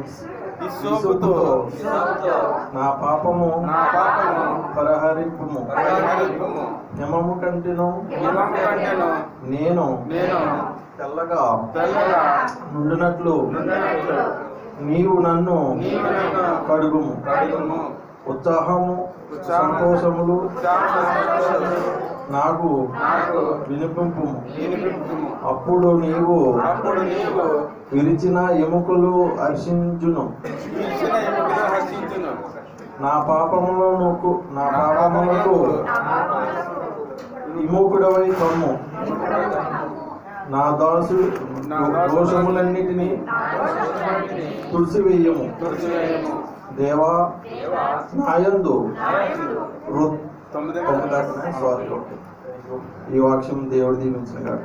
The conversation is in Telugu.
హిస్సోపుతో నా పాపము పరిహరింపుము. హిమము కంటెను నేను తెల్లగా నుండినట్లు నీవు నన్ను కడుగుము. ఉత్సాహము సంతోషములు నాకు వినిపింపుము. అప్పుడు నీవు విరిచిన ఎముకలు హర్షించును. నా పాపములకు విముఖుడవై కమ్ము. నా దోషములన్నిటినీ తుడిసివేయము. దేవా నాయందు ఈ వాక్యం దేవుడు దీవించిన కాక.